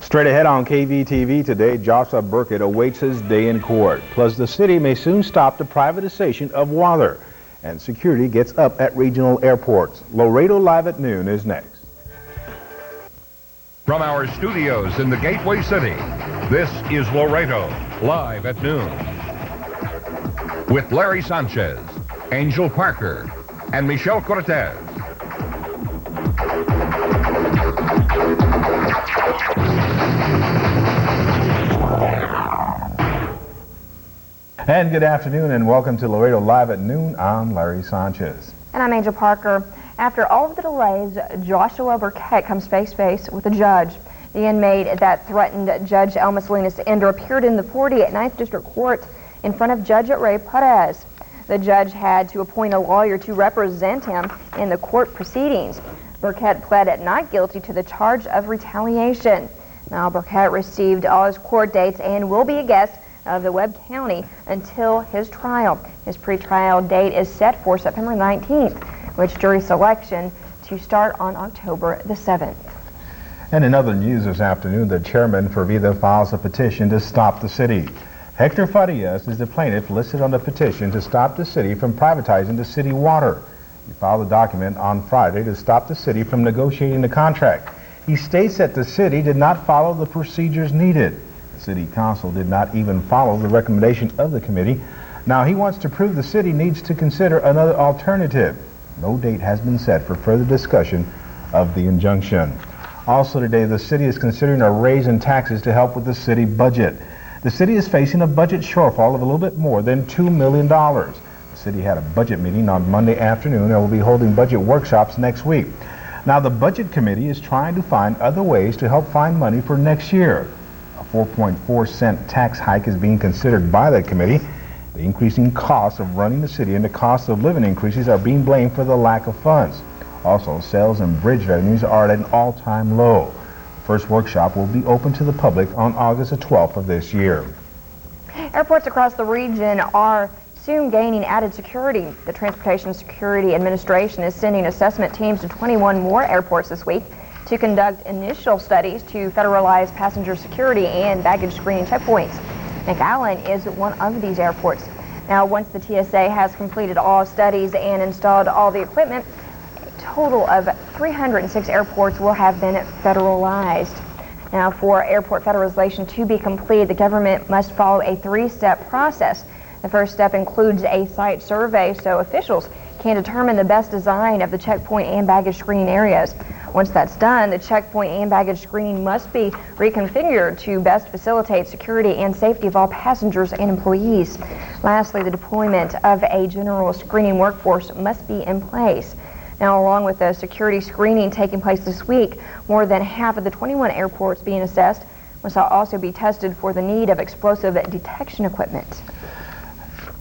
Straight ahead on KVTV today, Joshua Burkett awaits his day in court. Plus, the city may soon stop the privatization of water. And security gets up at regional airports. Laredo Live at Noon is next. From our studios in the Gateway City, this is Laredo Live at Noon. With Larry Sanchez, Angel Parker, and Michelle Cortez. And good afternoon and welcome to Laredo Live at Noon. I'm Larry Sanchez. And I'm Angel Parker. After all of the delays, Joshua Burkett comes face-to-face with a judge. The inmate that threatened Judge Elma Salinas Ender appeared in the 49th District Court in front of Judge Ray Perez. The judge had to appoint a lawyer to represent him in the court proceedings. Burkett pled not guilty to the charge of retaliation. Now, Burkett received all his court dates and will be a guest of the Webb County until his trial. His pretrial date is set for September 19th, with jury selection to start on October the 7th. And in other news this afternoon, the chairman for Vida files a petition to stop the city. Hector Farias is the plaintiff listed on the petition to stop the city from privatizing the city water. He filed a document on Friday to stop the city from negotiating the contract. He states that the city did not follow the procedures needed. The city council did not even follow the recommendation of the committee. Now he wants to prove the city needs to consider another alternative. No date has been set for further discussion of the injunction. Also today, the city is considering a raise in taxes to help with the city budget. The city is facing a budget shortfall of a little bit more than $2 million. The city had a budget meeting on Monday afternoon and will be holding budget workshops next week. Now the budget committee is trying to find other ways to help find money for next year. A 4.4-cent tax hike is being considered by the committee. The increasing cost of running the city and the cost of living increases are being blamed for the lack of funds. Also, sales and bridge revenues are at an all-time low. The first workshop will be open to the public on August the 12th of this year. Airports across the region are soon gaining added security. The Transportation Security Administration is sending assessment teams to 21 more airports this week to conduct initial studies to federalize passenger security and baggage screening checkpoints. McAllen is one of these airports. Now, once the TSA has completed all studies and installed all the equipment, a total of 306 airports will have been federalized. Now, for airport federalization to be complete, the government must follow a three-step process. The first step includes a site survey so officials can determine the best design of the checkpoint and baggage screening areas. Once that's done, the checkpoint and baggage screening must be reconfigured to best facilitate security and safety of all passengers and employees. Lastly, the deployment of a general screening workforce must be in place. Now, along with the security screening taking place this week, more than half of the 21 airports being assessed must also be tested for the need of explosive detection equipment.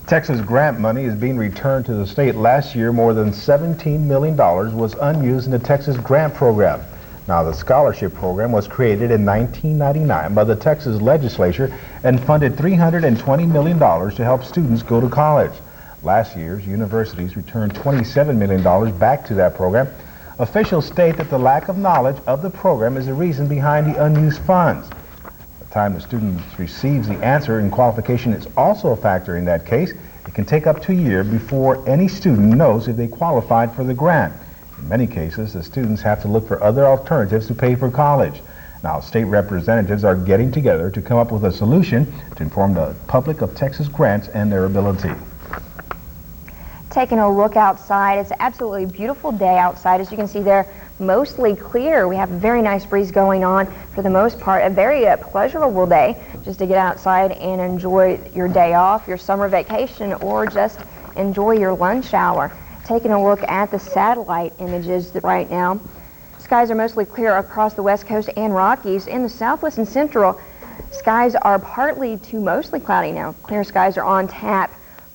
Texas grant money is being returned to the state. Last year, more than $17 million was unused in the Texas grant program. Now, the scholarship program was created in 1999 by the Texas legislature and funded $320 million to help students go to college. Last year's universities returned $27 million back to that program. Officials state that the lack of knowledge of the program is the reason behind the unused funds. The time the student receives the answer and qualification is also a factor in that case. It can take up to a year before any student knows if they qualified for the grant. In many cases, the students have to look for other alternatives to pay for college. Now, state representatives are getting together to come up with a solution to inform the public of Texas grants and their ability. Taking a look outside, it's an absolutely beautiful day outside. As you can see there, mostly clear. We have a very nice breeze going on for the most part. A very pleasurable day just to get outside and enjoy your day off, your summer vacation, or just enjoy your lunch hour. Taking a look at the satellite images right now. Skies are mostly clear across the west coast and Rockies. In the southwest and central, skies are partly to mostly cloudy now. Clear skies are on tap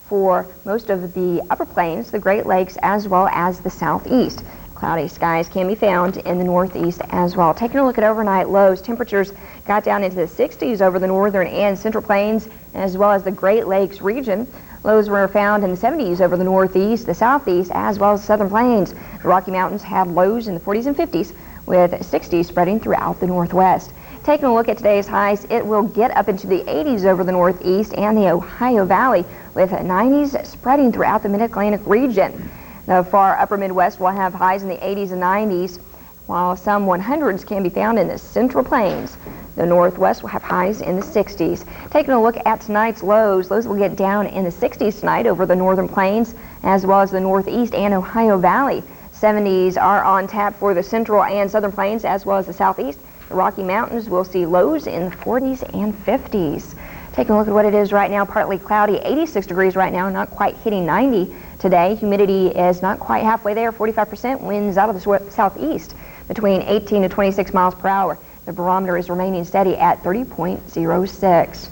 for most of the upper plains, the Great Lakes, as well as the southeast. Cloudy skies can be found in the northeast as well. Taking a look at overnight lows, temperatures got down into the 60s over the northern and central plains, as well as the Great Lakes region. Lows were found in the 70s over the northeast, the southeast, as well as southern plains. The Rocky Mountains had lows in the 40s and 50s, with 60s spreading throughout the northwest. Taking a look at today's highs, it will get up into the 80s over the Northeast and the Ohio Valley, with 90s spreading throughout the Mid-Atlantic region. The far upper Midwest will have highs in the 80s and 90s, while some 100s can be found in the Central Plains. The Northwest will have highs in the 60s. Taking a look at tonight's lows, those will get down in the 60s tonight over the Northern Plains, as well as the Northeast and Ohio Valley. 70s are on tap for the Central and Southern Plains, as well as the Southeast. The Rocky Mountains will see lows in the 40s and 50s. Taking a look at what it is right now, partly cloudy, 86 degrees right now, not quite hitting 90 today. Humidity is not quite halfway there, 45%. Winds out of the southeast between 18 to 26 miles per hour. The barometer is remaining steady at 30.06.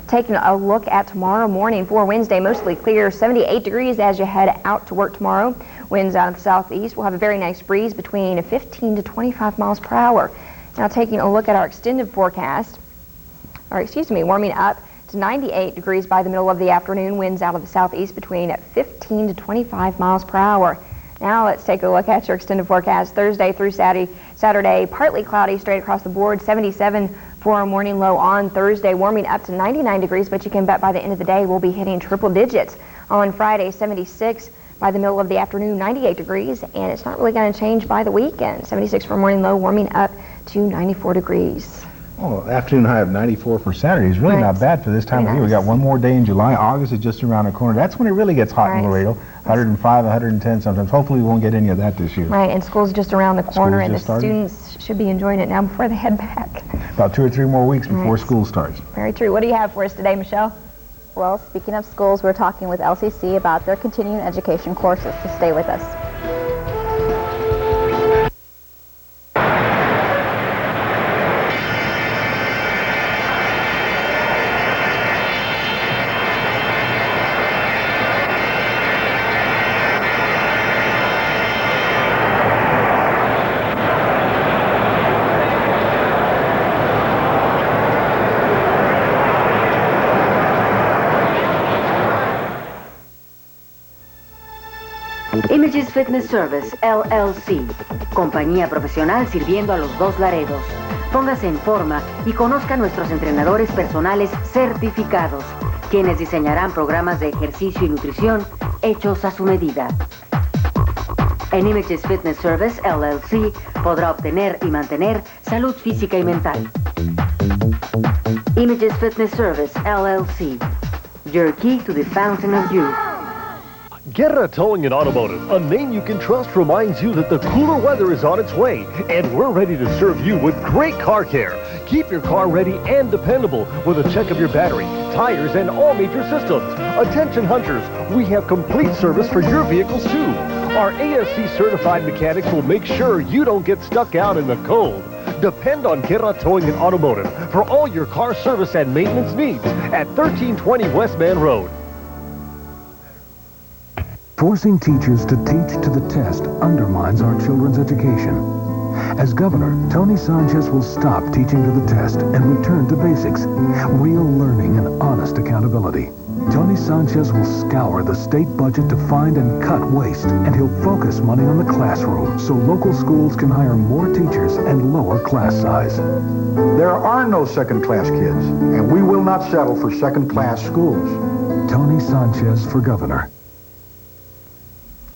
Taking a look at tomorrow morning for Wednesday, mostly clear, 78 degrees as you head out to work tomorrow. Winds out of the southeast will have a very nice breeze between 15 to 25 miles per hour. Now taking a look at our extended forecast, warming up to 98 degrees by the middle of the afternoon. Winds out of the southeast between 15 to 25 miles per hour. Now let's take a look at your extended forecast Thursday through Saturday, partly cloudy straight across the board, 77 for a morning low on Thursday, warming up to 99 degrees, but you can bet by the end of the day we'll be hitting triple digits. On Friday, 76 by the middle of the afternoon, 98 degrees, and it's not really going to change by the weekend. 76 for a morning low, warming up to 94 degrees. Oh, afternoon high of 94 for Saturday is really Right. not bad for this time of year. We got one more day in July. August is just around the corner. That's when it really gets hot in Laredo. 105, 110 sometimes. Hopefully we won't get any of that this year. Right, and school's just around the corner, and the just started. students should be enjoying it now before they head back. About 2 or 3 more weeks before Right. school starts. Very true. What do you have for us today, Michelle? Well, speaking of schools, we're talking with LCC about their continuing education courses, so stay with us. Images Fitness Service, LLC. Compañía profesional sirviendo a los dos Laredos. Póngase en forma y conozca a nuestros entrenadores personales certificados, quienes diseñarán programas de ejercicio y nutrición hechos a su medida. En Images Fitness Service, LLC, podrá obtener y mantener salud física y mental. Images Fitness Service, LLC. Your key to the fountain of youth. Guerra Towing and Automotive, a name you can trust, reminds you that the cooler weather is on its way, and we're ready to serve you with great car care. Keep your car ready and dependable with a check of your battery, tires, and all major systems. Attention hunters, we have complete service for your vehicles too. Our ASC certified mechanics will make sure you don't get stuck out in the cold. Depend on Guerra Towing and Automotive for all your car service and maintenance needs at 1320 West Man Road. Forcing teachers to teach to the test undermines our children's education. As governor, Tony Sanchez will stop teaching to the test and return to basics, real learning and honest accountability. Tony Sanchez will scour the state budget to find and cut waste, and he'll focus money on the classroom so local schools can hire more teachers and lower class size. There are no second-class kids, and we will not settle for second-class schools. Tony Sanchez for governor.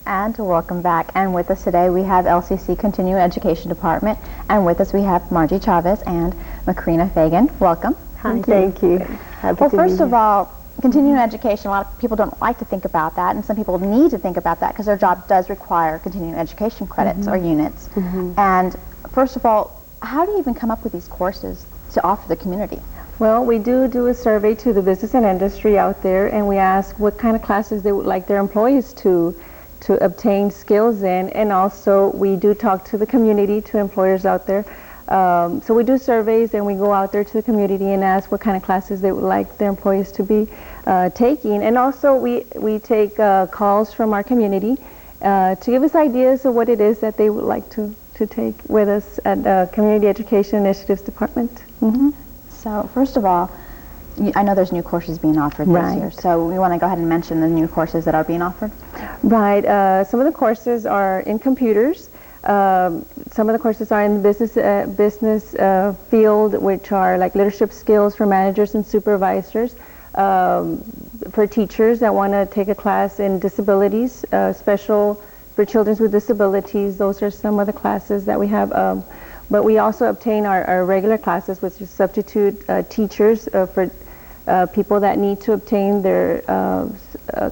And welcome back. And with us today we have LCC Continuing Education Department, and with us we have Margie Chavez and Macrina Fagan. Welcome. Hi, thank you. Well, first of all, continuing education, a lot of people don't like to think about that, and some people need to think about that because their job does require continuing education credits or units. And first of all, how do you even come up with these courses to offer the community? Well, we do a survey to the business and industry out there, and we ask what kind of classes they would like their employees to obtain skills in, and also we do talk to the community, to employers out there. So we do surveys, and we go out there to the community and ask what kind of classes they would like their employees to be taking. And also we take calls from our community to give us ideas of what it is that they would like to take with us at Community Education Initiatives Department. So first of all, I know there's new courses being offered this year, so we want to go ahead and mention the new courses that are being offered. Right. Some of the courses are in computers. Some of the courses are in the business field, which are like leadership skills for managers and supervisors. For teachers that want to take a class in disabilities, special for children with disabilities, those are some of the classes that we have. But we also obtain our regular classes, which is substitute teachers for people that need to obtain their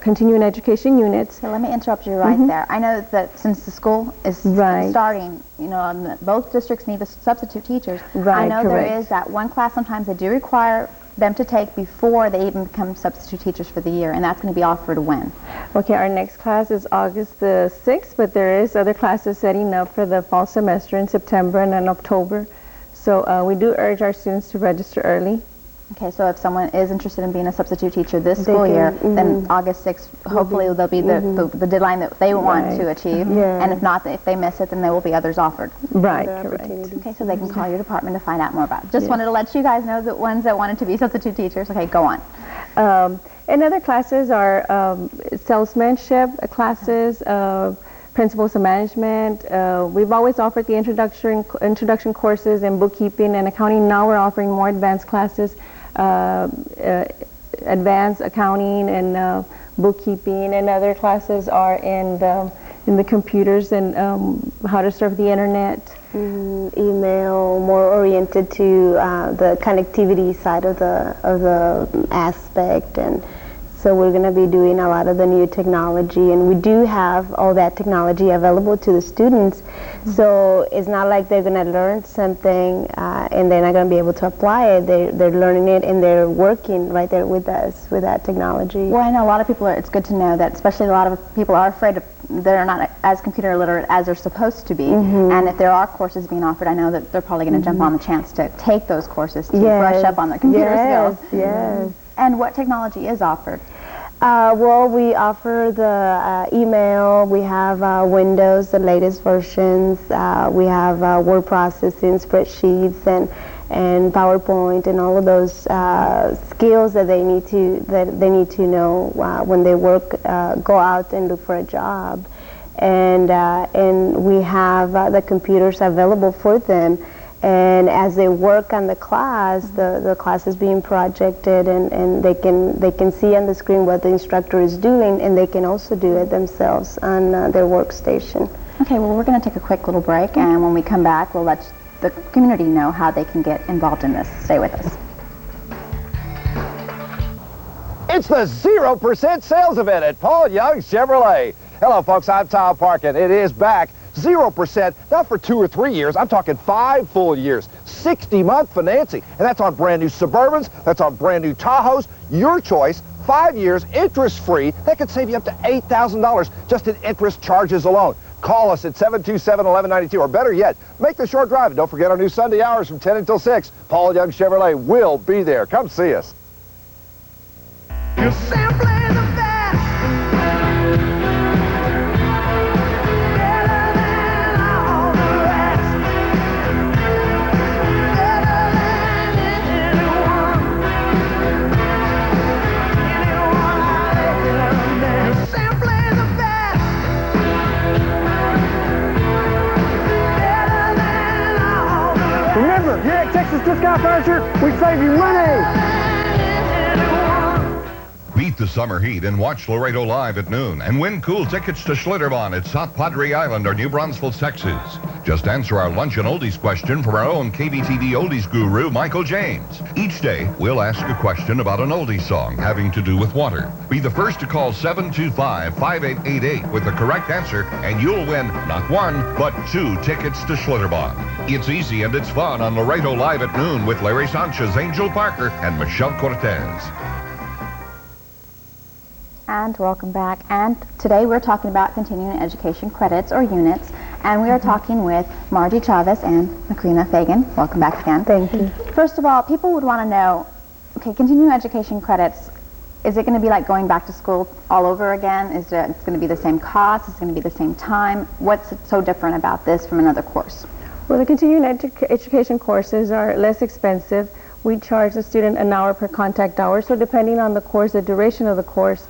continuing education units. So let me interrupt you right there. I know that since the school is starting, you know, both districts need the substitute teachers. I know there is that one class sometimes they do require them to take before they even become substitute teachers for the year, and that's going to be offered when? Okay, our next class is August the 6th, but there is other classes setting up for the fall semester in September and in October. So we do urge our students to register early. Okay, so if someone is interested in being a substitute teacher this school year, then August 6th, hopefully there'll be the deadline that they want to achieve. And if not, if they miss it, then there will be others offered. Right, correct. Okay, so they can call your department to find out more about it. Just wanted to let you guys know the ones that wanted to be substitute teachers. Okay, go on. And other classes are salesmanship classes, principles of management. We've always offered the introduction courses in bookkeeping and accounting. Now we're offering more advanced classes. Advanced accounting and bookkeeping, and other classes are in the computers and how to surf the internet. Email, more oriented to the connectivity side of the aspect, and so we're going to be doing a lot of the new technology, and we do have all that technology available to the students. So it's not like they're going to learn something and they're not going to be able to apply it. They're learning it and they're working right there with us with that technology. Well, I know a lot of people, it's good to know that, especially a lot of people are afraid of, they're not as computer literate as they're supposed to be. And if there are courses being offered, I know that they're probably going to jump on the chance to take those courses to brush up on their computer skills. And what technology is offered? Well, we offer the email, we have Windows, the latest versions, we have word processing, spreadsheets, and PowerPoint, and all of those skills that they need to know when they go out and look for a job. And we have the computers available for them. And as they work on the class, the class is being projected, and they can see on the screen what the instructor is doing, and they can also do it themselves on their workstation. Okay, well, we're going to take a quick little break, and when we come back, we'll let the community know how they can get involved in this. Stay with us. It's the 0% sales event at Paul Young Chevrolet. Hello, folks. I'm Tom Park, and it is back. 0%, not for 2 or 3 years. I'm talking 5 full years. 60-month financing. And that's on brand new Suburbans. That's on brand new Tahoes. Your choice. 5 years, interest-free. That could save you up to $8,000 just in interest charges alone. Call us at 727-1192, or better yet, make the short drive. And don't forget our new Sunday hours from 10 until 6. Paul Young Chevrolet will be there. Come see us. You're simply the best. Better than all the rest. Better than anyone. Anyone I've ever met. You're simply the best. Better than all the rest. Remember, here at Texas Discount Furniture, we save you money. Beat the summer heat and watch Laredo live at noon and win cool tickets to Schlitterbahn at South Padre Island or New Braunfels, Texas. Just answer our Lunch and Oldies question from our own KVTV Oldies guru, Michael James. Each day, we'll ask a question about an oldie song having to do with water. Be the first to call 725-5888 with the correct answer, and you'll win not 1, but 2 tickets to Schlitterbahn. It's easy and it's fun on Laredo live at noon with Larry Sanchez, Angel Parker, and Michelle Cortez. And welcome back. And today we're talking about continuing education credits or units. And we are talking with Margie Chavez and Macrina Fagan. Welcome back again. Thank you. First of all, people would want to know, okay, continuing education credits, is it going to be like going back to school all over again? Is it going to be the same cost? Is it going to be the same time? What's so different about this from another course? Well, the continuing education courses are less expensive. We charge the student an hour per contact hour. So depending on the course, the duration of the course,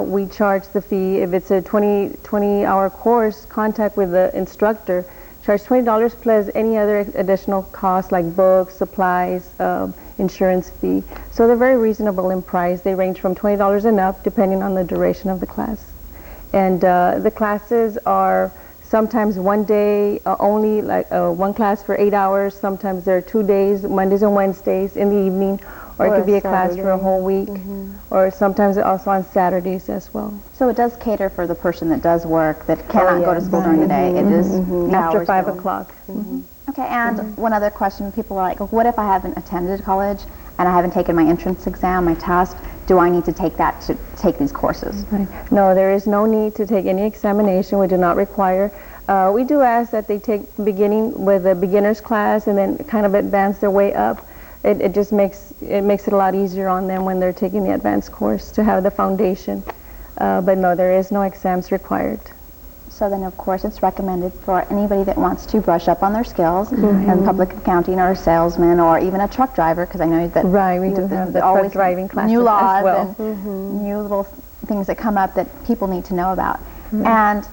We charge the fee. If it's a 20-hour course, contact with the instructor. Charge $20 plus any other additional costs like books, supplies, insurance fee. So they're very reasonable in price. They range from $20 and up depending on the duration of the class. And the classes are sometimes one day only, like one class for 8 hours. Sometimes there are 2 days, Mondays and Wednesdays in the evening, or it could be a class for a whole week, or sometimes also on Saturdays as well. So it does cater for the person that does work, that cannot go to school during the day. It is after 5 o'clock. Okay, and one other question, people are like, what if I haven't attended college and I haven't taken my entrance exam, my TASP? Do I need to take that to take these courses? No, there is no need to take any examination. We do not require. We do ask that they take beginning with a beginner's class and then kind of advance their way up. It just makes it a lot easier on them when they're taking the advanced course to have the foundation. But no, there is no exams required. So then, of course, it's recommended for anybody that wants to brush up on their skills in public accounting or a salesman or even a truck driver, because I know that we do have the truck driving classes new laws as well. And new little things that come up that people need to know about. And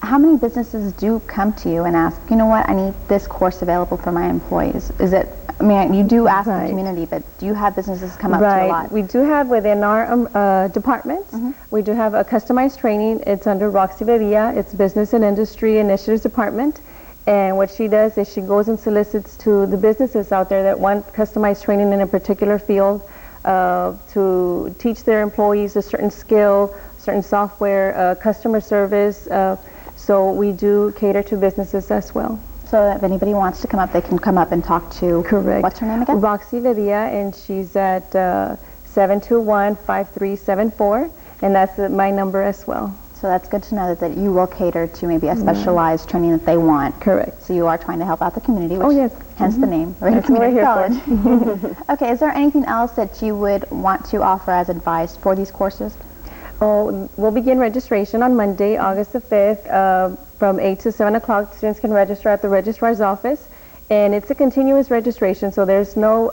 how many businesses do come to you and ask, you know what, I need this course available for my employees? Is it, I mean, you do ask the community, but do you have businesses come up to you a lot? We do have within our departments, we do have a customized training. It's under Roxy Vedia. It's Business and Industry Initiatives Department. And what she does is she goes and solicits to the businesses out there that want customized training in a particular field to teach their employees a certain skill, certain software, customer service. So we do cater to businesses as well. So if anybody wants to come up, they can come up and talk to... Correct. What's her name again? Roxy Vedia, and she's at 721-5374, and that's my number as well. So that's good to know that you will cater to maybe a specialized training that they want. Correct. So you are trying to help out the community, which hence the name, Laredo Community College. Okay, is there anything else that you would want to offer as advice for these courses? Oh, we'll begin registration on Monday, August the 5th, from 8 to 7 o'clock. Students can register at the registrar's office, and it's a continuous registration, so there's no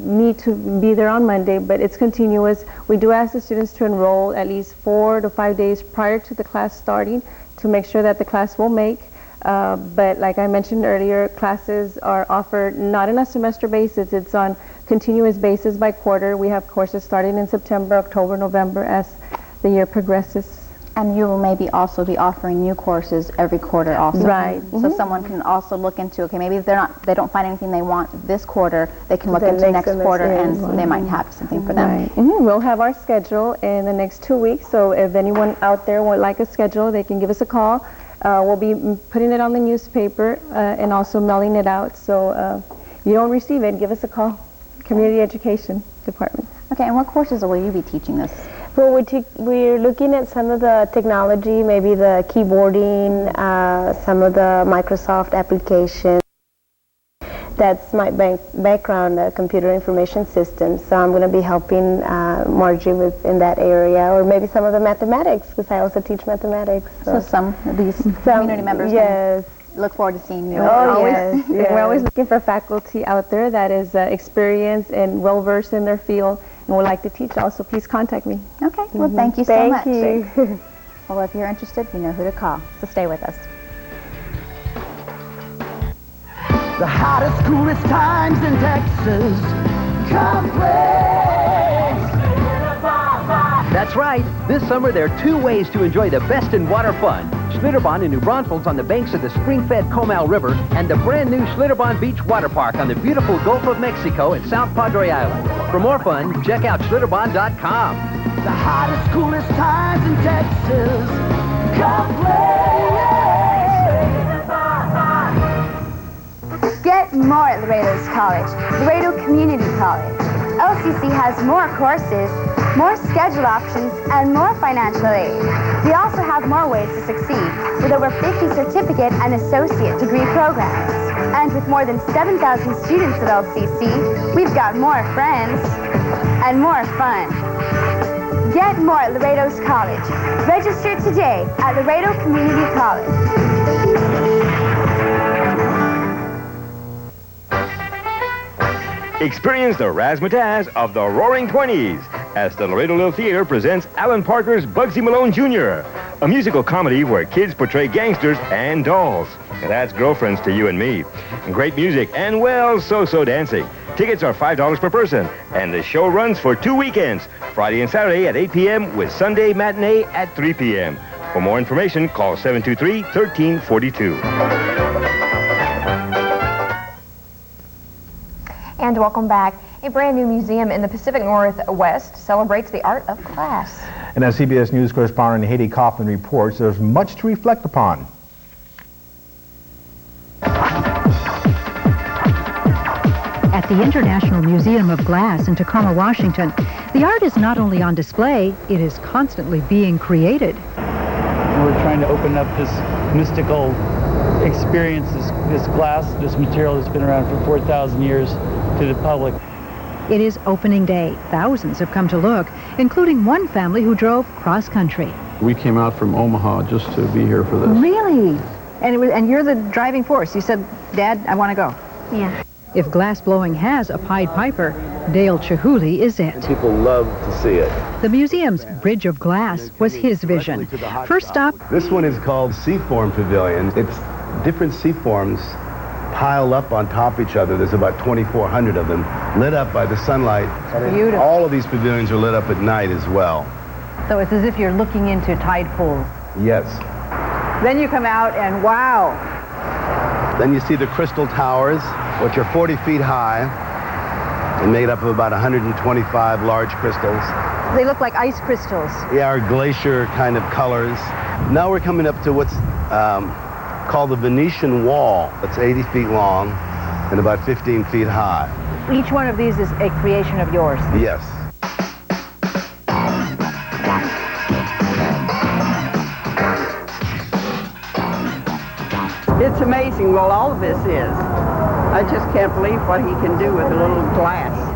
need to be there on Monday, but it's continuous. We do ask the students to enroll at least 4 to 5 days prior to the class starting to make sure that the class will make. But like I mentioned earlier, classes are offered not on a semester basis, it's on continuous basis by quarter. We have courses starting in September, October, November as the year progresses. And you will maybe also be offering new courses every quarter also. Right. So someone can also look into, okay, maybe if they don't find anything they want this quarter, they can look into next quarter and they might have something for them. Right. We'll have our schedule in the next 2 weeks, so if anyone out there would like a schedule, they can give us a call. We'll be putting it on the newspaper and also mailing it out, so if you don't receive it, give us a call. Community Education Department. Okay, and what courses will you be teaching this? Well, we're looking at some of the technology, maybe the keyboarding, some of the Microsoft applications. That's my background, computer information systems. So I'm going to be helping Margie in that area, or maybe some of the mathematics, because I also teach mathematics. So some of these community members can look forward to seeing you. We're always looking for faculty out there that is experienced and well-versed in their field and would like to teach also. Please contact me. Okay, well, thank you so much. Thank you. Well, if you're interested, you know who to call. So stay with us. The hottest, coolest times in Texas. Come play. That's right. This summer, there are 2 ways to enjoy the best in water fun. Schlitterbahn in New Braunfels on the banks of the spring-fed Comal River, and the brand-new Schlitterbahn Beach Water Park on the beautiful Gulf of Mexico at South Padre Island. For more fun, check out schlitterbahn.com. The hottest, coolest times in Texas. Come play. Get more at Laredo's College, Laredo Community College. LCC has more courses, more schedule options, and more financial aid. We also have more ways to succeed, with over 50 certificate and associate degree programs. And with more than 7,000 students at LCC, we've got more friends and more fun. Get more at Laredo's College. Register today at Laredo Community College. Experience the razzmatazz of the Roaring 20s. as the Laredo Little Theater presents Alan Parker's Bugsy Malone Jr., a musical comedy where kids portray gangsters and dolls. It adds girlfriends to you and me. Great music and, well, so-so dancing. Tickets are $5 per person, and the show runs for 2 weekends, Friday and Saturday at 8 p.m. with Sunday matinee at 3 p.m. For more information, call 723-1342. And welcome back. A brand new museum in the Pacific Northwest celebrates the art of glass. And as CBS News correspondent Haiti Kaufman reports, there's much to reflect upon. At the International Museum of Glass in Tacoma, Washington, the art is not only on display, it is constantly being created. We're trying to open up this mystical experience, this glass, this material that's been around for 4,000 years to the public. It is opening day. Thousands have come to look, including one family who drove cross-country. We came out from Omaha just to be here for this. Really? And you're the driving force. You said, Dad, I want to go. Yeah. If glass blowing has a Pied Piper, Dale Chihuly is it. People love to see it. The museum's Bridge of Glass was his vision. First stop. This one is called Seaform Pavilion. It's different seaforms piled up on top of each other. There's about 2,400 of them, lit up by the sunlight. Beautiful. All of these pavilions are lit up at night as well. So it's as if you're looking into tide pools. Yes. Then you come out and wow. Then you see the crystal towers, which are 40 feet high and made up of about 125 large crystals. They look like ice crystals. Yeah, our glacier kind of colors. Now we're coming up to what's called the Venetian Wall. It's 80 feet long and about 15 feet high. Each one of these is a creation of yours. Yes. It's amazing. Well, all of this is. I just can't believe what he can do with a little glass.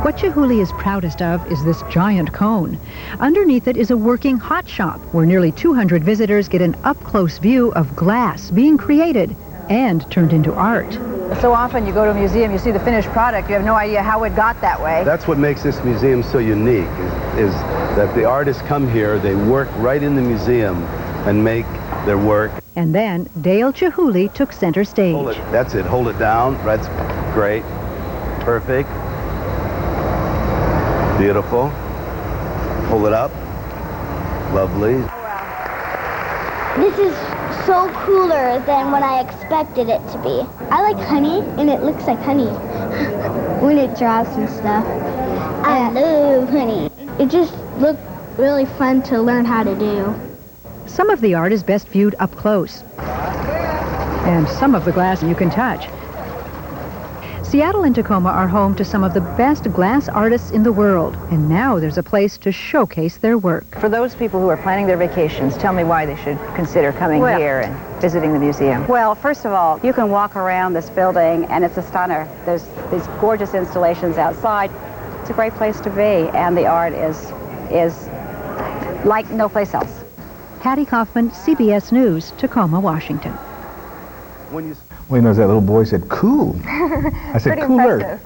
What Chihuly is proudest of is this giant cone. Underneath it is a working hot shop where nearly 200 visitors get an up-close view of glass being created and turned into art. So often you go to a museum, you see the finished product, you have no idea how it got that way. That's what makes this museum so unique, is that the artists come here, they work right in the museum and make their work. And then Dale Chihuly took center stage. Hold it. That's it. Hold it down. That's great. Perfect. Beautiful. Hold it up. Lovely. This is so cooler than what I expected it to be. I like honey, and it looks like honey when it drops and stuff. I love honey. It just looked really fun to learn how to do. Some of the art is best viewed up close, and some of the glass you can touch. Seattle and Tacoma are home to some of the best glass artists in the world, and now there's a place to showcase their work. For those people who are planning their vacations, tell me why they should consider coming here and visiting the museum. Well, first of all, you can walk around this building, and it's a stunner. There's these gorgeous installations outside. It's a great place to be, and the art is like no place else. Hattie Kaufman, CBS News, Tacoma, Washington. Well, you know, that little boy said, cool. I said, Pretty cooler. impressive.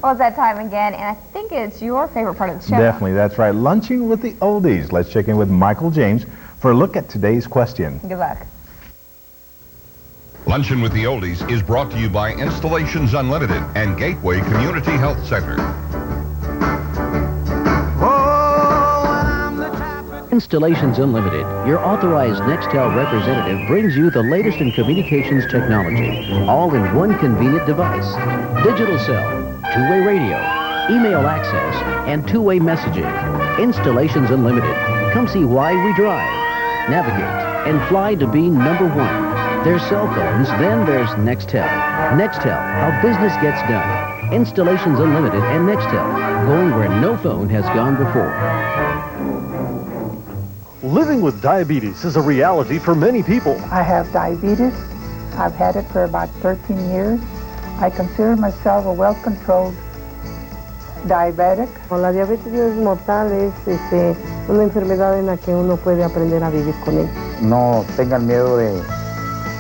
Well, it's that time again, and I think it's your favorite part of the show. Definitely, that's right. Lunching with the oldies. Let's check in with Michael James for a look at today's question. Good luck. Luncheon with the Oldies is brought to you by Installations Unlimited and Gateway Community Health Center. Installations Unlimited, your authorized Nextel representative, brings you the latest in communications technology, all in one convenient device. Digital cell, two-way radio, email access, and two-way messaging. Installations Unlimited. Come see why we drive, navigate, and fly to be number one. There's cell phones, then there's Nextel. Nextel, how business gets done. Installations Unlimited and Nextel, going where no phone has gone before. Living with diabetes is a reality for many people. I have diabetes. I've had it for about 13 years. I consider myself a well-controlled diabetic. La diabetes es mortal, es una enfermedad en la que uno puede aprender a vivir con ella. No tengan miedo de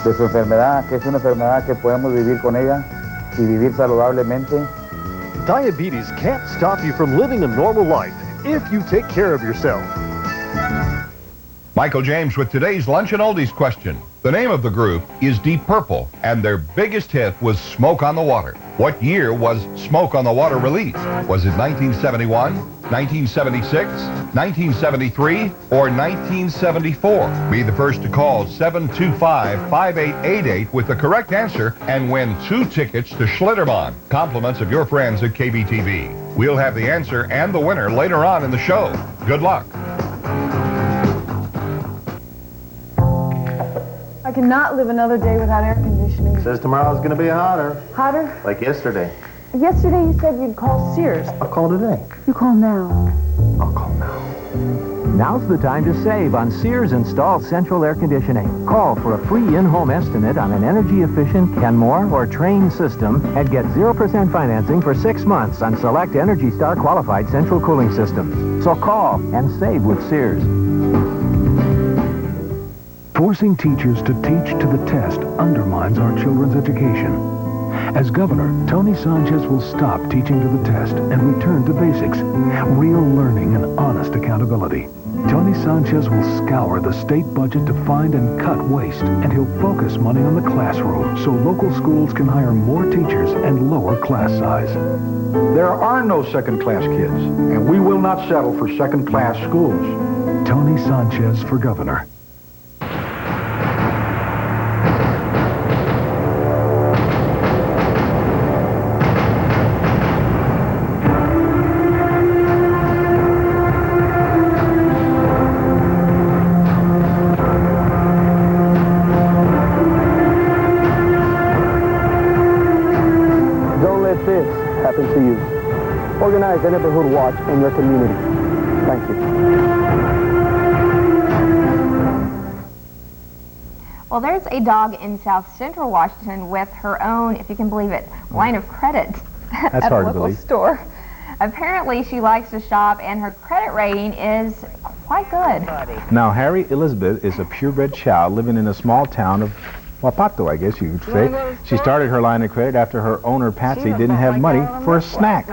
su enfermedad, que es una enfermedad que podemos vivir con ella y vivir saludablemente Diabetes can't stop you from living a normal life if you take care of yourself. Michael James with today's Lunch and Oldies question. The name of the group is Deep Purple, and their biggest hit was Smoke on the Water. What year was Smoke on the Water released? Was it 1971, 1976, 1973, or 1974? Be the first to call 725-5888 with the correct answer and win 2 tickets to Schlitterbahn. Compliments of your friends at KVTV. We'll have the answer and the winner later on in the show. Good luck. I cannot live another day without air conditioning. Says tomorrow's going to be hotter. Hotter? Like yesterday. Yesterday you said you'd call Sears. I'll call today. You call now. I'll call now. Now's the time to save on Sears installed central air conditioning. Call for a free in-home estimate on an energy-efficient Kenmore or Trane system and get 0% financing for 6 months on select Energy Star qualified central cooling systems. So call and save with Sears. Forcing teachers to teach to the test undermines our children's education. As governor, Tony Sanchez will stop teaching to the test and return to basics, real learning and honest accountability. Tony Sanchez will scour the state budget to find and cut waste, and he'll focus money on the classroom so local schools can hire more teachers and lower class size. There are no second-class kids, and we will not settle for second-class schools. Tony Sanchez for governor. To you. Organize a neighborhood watch in your community. Thank you. Well, there's a dog in South Central Washington with her own, if you can believe it, line of credit at a local store. Apparently, she likes to shop, and her credit rating is quite good. Now, Harry Elizabeth is a purebred child living in a small town of Wapato, I guess you could say. She started her line of credit after her owner, Patsy, didn't have money for a snack.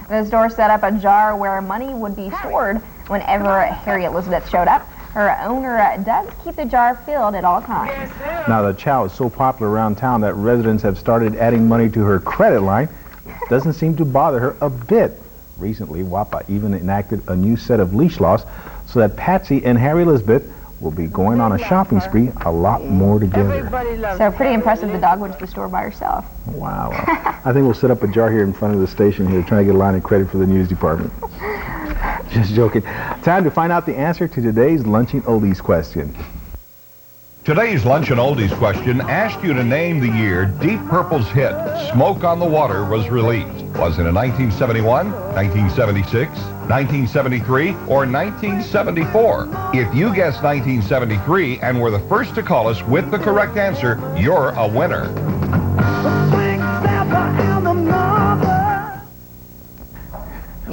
The store set up a jar where money would be stored whenever Harry Elizabeth showed up. Her owner does keep the jar filled at all times. Now, the child is so popular around town that residents have started adding money to her credit line. Doesn't seem to bother her a bit. Recently, WAPA even enacted a new set of leash laws so that Patsy and Harry Elizabeth will be going on a shopping spree a lot more together. So pretty impressive the dog went to the store by herself. Wow. I think we'll set up a jar here in front of the station here trying to get a line of credit for the news department. Just joking. Time to find out the answer to today's Lunch and Oldies question. Today's Lunch and Oldies question asked you to name the year Deep Purple's hit Smoke on the Water was released. Was it in 1971, 1976, 1973, or 1974? If you guessed 1973 and were the first to call us with the correct answer, you're a winner.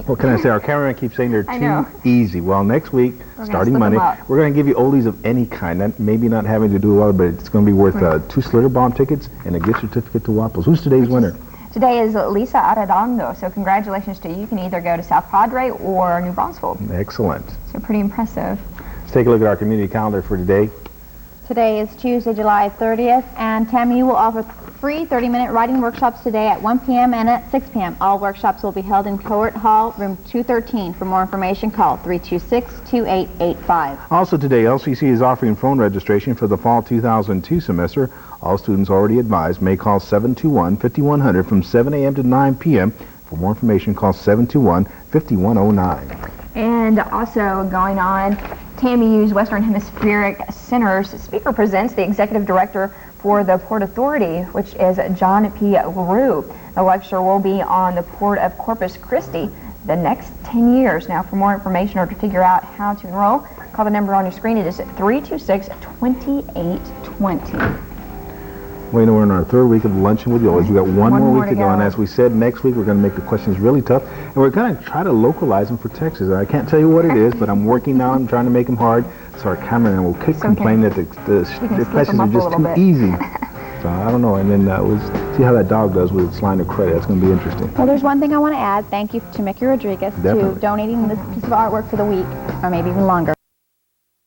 What can I say? Our cameraman keeps saying they're too easy. Well, next week, starting Monday, we're going to give you oldies of any kind. Maybe not having to do a lot, but it's going to be worth 2 Schlitterbahn tickets and a gift certificate to Wapples. Who's today's winner? Today is Lisa Arredondo, so congratulations to you. You can either go to South Padre or New Braunfels. Excellent. So pretty impressive. Let's take a look at our community calendar for today. Today is Tuesday, July 30th, and Tammy will offer free 30-minute writing workshops today at 1 p.m. and at 6 p.m. All workshops will be held in Court Hall, room 213. For more information, call 326-2885. Also today, LCC is offering phone registration for the fall 2002 semester. All students already advised may call 721-5100 from 7 a.m. to 9 p.m. For more information, call 721-5109. And also going on, TAMU's Western Hemispheric Center's speaker presents the executive director for the Port Authority, which is John P. LaRue. The lecture will be on the Port of Corpus Christi the next 10 years. Now, for more information or to figure out how to enroll, call the number on your screen. It is 326-2820. Well, you know, we're in our third week of Luncheon with the Oldies. We've got one more week to go, and as we said, next week we're going to make the questions really tough, and we're going to try to localize them for Texas. I can't tell you what it is, but I'm working now. I'm trying to make them hard, so our cameraman will keep complaining that the questions are just too easy. So I don't know, and then we'll See how that dog does with its line of credit. That's going to be interesting. Well, there's one thing I want to add. Thank you to Mickey Rodriguez Definitely. to donating this piece of artwork for the week, or maybe even longer.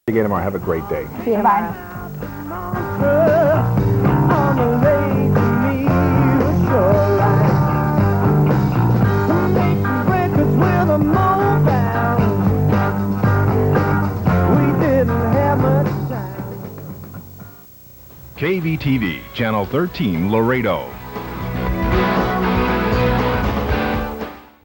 Again tomorrow. Have a great day. See you tomorrow. KVTV, Channel 13, Laredo.